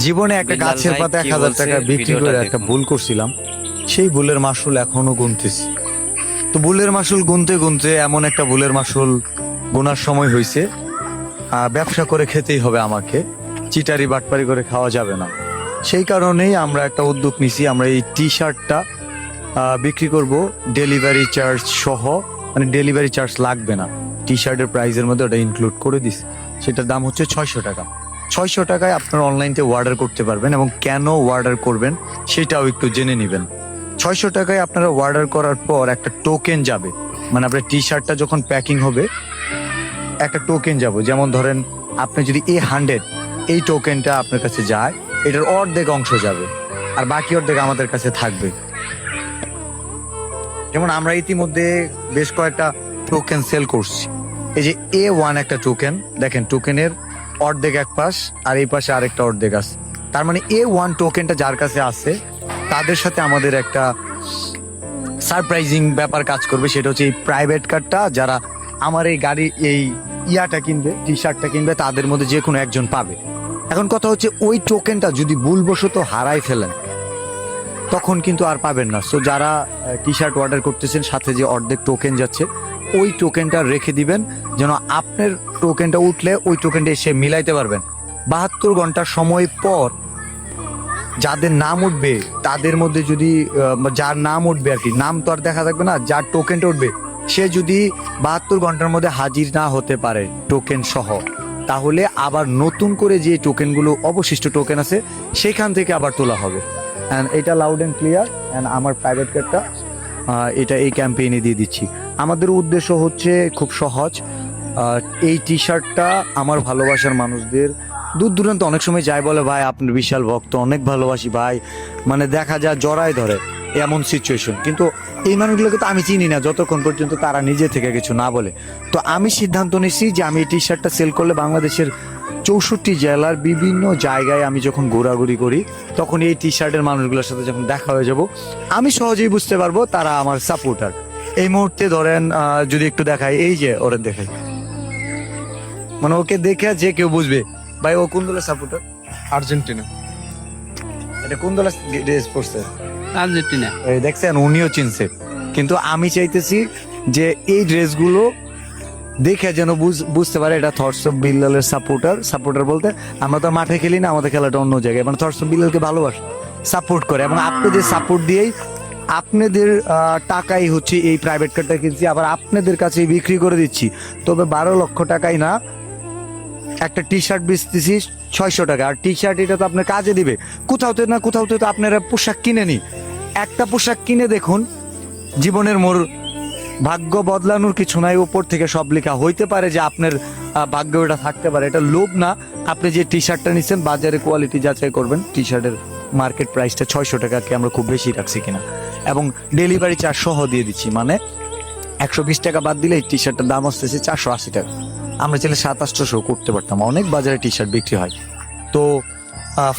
জীবনে একটা বিল্লাল গাছের ভাই পাতা কি 1,000 বলছে টাকা বিক্রি ভিডিওটা করে একটা দেখুন। ভুল করছিলাম, সেই ভুলের মাসুল এখনো গুনতেছি। তো ভুলের মাসুল গুনতে গুনতে এমন একটা ভুলের মাসুল গোনার সময় হয়েছে, ব্যবসা করে খেতেই হবে আমাকে, চিটারি বাটপারি করে খাওয়া যাবে না। সেই কারণেই আমরা একটা উদ্যোগ নিছি, আমরা এই টি শার্টটা বিক্রি করব ডেলিভারি চার্জ সহ, মানে ডেলিভারি চার্জ লাগবে না, টি শার্টের প্রাইসের মধ্যে ওটা ইনক্লুড করে দিস। সেটার দাম হচ্ছে 600 টাকা। 600 টাকায় আপনারা অনলাইনতে অর্ডার করতে পারবেন, এবং কেন অর্ডার করবেন সেটাও একটু জেনে নেবেন। 600 টাকায় আপনারা অর্ডার করার পর একটা টোকেন যাবে, মানে আপনার টি শার্টটা যখন প্যাকিং হবে একটা টোকেন যাবে। যেমন ধরেন আপনি যদি A100 এই টোকেনটা আপনার কাছে যায়, এটার অর্ধেক অংশ যাবে, আর বাকি অর্ধেক আমাদের কাছে থাকবে। যেমন আমরা ইতিমধ্যে বেশ কয়েকটা টোকেন সেল করছি। এই যে A1 একটা টোকেন, দেখেন টোকেনের অর্ধেক এক পাশ আর এই পাশে আরেকটা অর্ধেক আছে। তার মানে A1 টোকেনটা যার কাছে আছে তাদের সাথে আমাদের একটা সারপ্রাইজিং ব্যাপার কাজ করবে। সেটা হচ্ছে এই প্রাইভেট কার্ডটা যারা আমার এই গাড়ি এই ইয়াটা কিনবে, টি শার্টটা কিনবে, তাদের মধ্যে যে কোনো একজন পাবে। এখন কথা হচ্ছে ওই টোকেনটা যদি ভুলবশত হারাই ফেলেন তখন কিন্তু আর পাবেন না। সো যারা টি শার্ট অর্ডার করতেছেন সাথে যে অর্ধেক টোকেন যাচ্ছে ওই টোকেনটা রেখে দিবেন, যেন আপনার টোকেনটা উঠলে ওই টোকেনটা এসে মিলাইতে পারবেন। 72 ঘন্টা সময় পর যাদের নাম উঠবে তাদের মধ্যে যদি যার নাম উঠবে আর কি, নাম তো আর দেখা থাকবে না, যার টোকেনটা উঠবে সে যদি 72 ঘন্টার মধ্যে হাজির না হতে পারে টোকেন সহ, তাহলে আবার নতুন করে যে টোকেনগুলো অবশিষ্ট টোকেন আছে সেখান থেকে আবার তোলা হবে। অ্যান্ড এটা লাউড অ্যান্ড ক্লিয়ার। অ্যান্ড আমার প্রাইভেট কার্ডটা এটা এই ক্যাম্পেইনে দিয়ে দিচ্ছি। আমাদের উদ্দেশ্য হচ্ছে খুব সহজ, এই টি শার্টটা আমার ভালোবাসার মানুষদের দূর দূরান্ত অনেক সময় যায়, বলে ভাই আপনার বিশাল ভক্ত, অনেক ভালোবাসি ভাই, মানে দেখা যায় জড়ায় ধরে এমন সিচুয়েশন। কিন্তু এই মানুষগুলোকে তো আমি চিনি না যতক্ষণ পর্যন্ত তারা নিজে থেকে কিছু না বলে। তো আমি সিদ্ধান্ত নিয়েছি যে আমি এই টি শার্টটা সেল করলে বাংলাদেশের 64 জেলার বিভিন্ন জায়গায় আমি যখন ঘোরাঘুরি করি তখন এই টি শার্টের মানুষগুলোর সাথে যখন দেখা হয়ে যাব আমি সহজেই বুঝতে পারবো তারা আমার সাপোর্টার। এই মুহূর্তে ধরেন যদি একটু দেখাই, এই যে ওরা দেখাই, মানে ওকে দেখে যে কেউ বুঝবে ভাই ও কোন দলের সাপোর্টার। আর্জেন্টিনা। এটা কোন দলের ড্রেস পরছে, আর্জেন্টিনা। এই দেখছেন উনিও চিনছে। কিন্তু আমি চাইতেছি যে এই ড্রেসগুলো দেখে যেন বুঝতে পারে এটা থটস অফ বিল্লালের সাপোর্টার বলতে আমরা তো মাঠে খেলি না, আমাদের খেলাটা অন্য জায়গায়, মানে থটস অফ বিল্লালকে ভালোবাসে, সাপোর্ট করে। এবং আপনাদের সাপোর্ট দিয়েই আপনাদের টাকাই হচ্ছে এই প্রাইভেট কারটা কিনছি, আবার আপনাদের কাছে বিক্রি করে দিচ্ছি। তবে 12 লক্ষ টাকাই না, একটা টি শার্ট বেচতেছি 600 টাকা। আর টি শার্ট এটা তো আপনার কাজে দিবে, কোথাওতে না কোথাওতে তো আপনারা পোশাক কিনে নি। একটা পোশাক কিনে দেখুন, জীবনের মোর ভাগ্য বদলানোর কিছু নাই, উপর থেকে সব লেখা। হইতে পারে যে আপনার ভাগ্য এটা থাকতে পারে, এটা লোভ না। আপনি যে টি শার্টটা নিচ্ছেন বাজারে কোয়ালিটি যাচাই করবেন, টি শার্টের মার্কেট প্রাইসটা 600 টাকাকে আমরা খুব বেশি রাখছি কিনা, এবং ডেলিভারি চার্জ সহ দিয়ে দিচ্ছি। মানে 120 টাকা বাদ দিলে এই টি শার্টের দাম আসতেছে 480 টাকা। আমরা চাইলে 700-800 করতে পারতাম, অনেক বাজারে টি শার্ট বিক্রি হয়। তো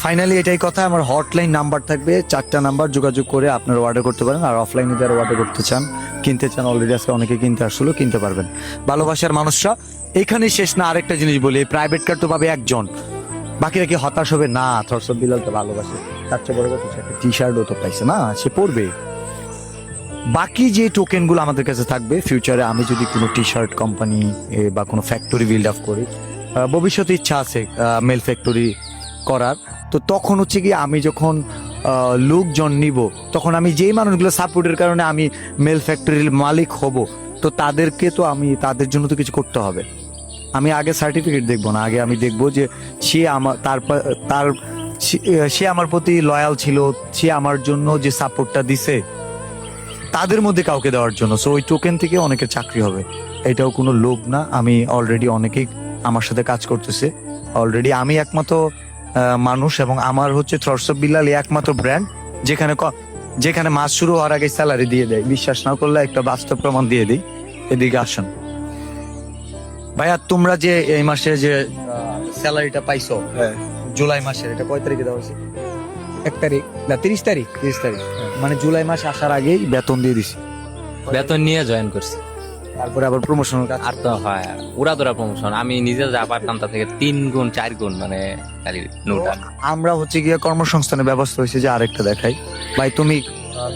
ফাইনালি এটাই কথা, আমার হটলাইন নাম্বার থাকবে 4টা নাম্বার, যোগাযোগ করে আপনারা অর্ডার করতে পারেন। আর অফলাইনে যারা অর্ডার করতে চান, কিনতে চান, অলরেডি আজকে অনেকে কিনতে আসলো, কিনতে পারবেন। ভালোবাসার মানুষরা এখানেই শেষ না, আরেকটা জিনিস বলি, এই প্রাইভেট কার তো পাবে একজন, বাকিরা কি হতাশ হবে না? থটস অফ বিল্লাল তো ভালোবাসে, তার চেয়ে বড় কথা একটা টি শার্টও তো পাইছে না, সে পরবে। বাকি যে টোকেনগুলো আমাদের কাছে থাকবে ফিউচারে, আমি যদি কোনো টি শার্ট কোম্পানি বা কোনো ফ্যাক্টরি বিল্ড আপ করি, ভবিষ্যতে ইচ্ছা আছে মেল ফ্যাক্টরি করার, তো তখন হচ্ছে কি আমি যখন লোকজন নিব, তখন আমি যেই মানুষগুলো সাপোর্টের কারণে আমি মেল ফ্যাক্টরির মালিক হব, তো তাদেরকে তো আমি তাদের জন্য তো কিছু করতে হবে। আমি আগে সার্টিফিকেট দেখবো না, আগে আমি দেখবো যে সে আমার তার সে আমার প্রতি লয়াল ছিল, সে আমার জন্য যে সাপোর্টটা দিছে তাদের মধ্যে কাউকে দেওয়ার জন্য। সো ওই টোকেন থেকে অনেকের চাকরি হবে, এটাও কোনো লোভ না। আমি অলরেডি অনেকেই আমার সাথে কাজ করতেছে, অলরেডি আমি একমাত্র মানুষ, এবং আমার হচ্ছে থটস অফ বিল্লাল একমাত্র ব্র্যান্ড যেখানে মাস শুরু হওয়ার আগে স্যালারি দিয়ে দেয়। বিশ্বাস না করলে একটা বাস্তব প্রমাণ দিয়ে দিই, এদিকে আসেন। ভাইয়া তোমরা যে এই মাসে যে স্যালারিটা পাইছো, হ্যাঁ, জুলাই মাসের, এটা কয় তারিখে দেওয়া হয়েছে? 1 তারিখ না 30 তারিখ। 30 তারিখ, মানে জুলাই মাস আসার আগেই বেতন দিয়ে দিছি। বেতন নিয়ে জয়েন করছি। তারপরে আবার প্রমোশনাল কাজ। আর তো হয় উড়াদোড়া প্রমোশন, আমি নিজে যা পারতাম তা থেকে 3 গুণ 4 গুণ মানে খালি নোটা। আমরা হচ্ছে গিয়ে কর্মসংস্থানের ব্যবস্থা হয়েছে যে আরেকটা দেখাই। ভাই তুমি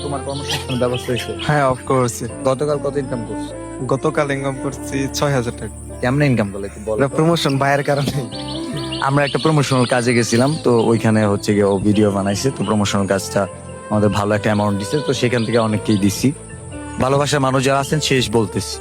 তোমার কর্মসংস্থানের ব্যবস্থা হয়েছে? হ্যাঁ অফকোর্স। গতকাল কত ইনকাম করছো? গতকাল ইনকাম করছি 6,000 টাকা। কেমনে ইনকাম করলে একটু বলো তো? প্রমোশন ভাইয়ের কারণে। আমরা একটা প্রমোশনাল কাজে গেছিলাম, তো ওইখানে হচ্ছে গিয়ে ও ভিডিও বানাইছে, তো প্রমোশনাল কাজটা আমাদের ভালো একটা অ্যামাউন্ট দিছে, তো সেখান থেকে অনেককেই দিছি। ভালোবাসার মানুষ যারা আছেন শেষ বলতেছি।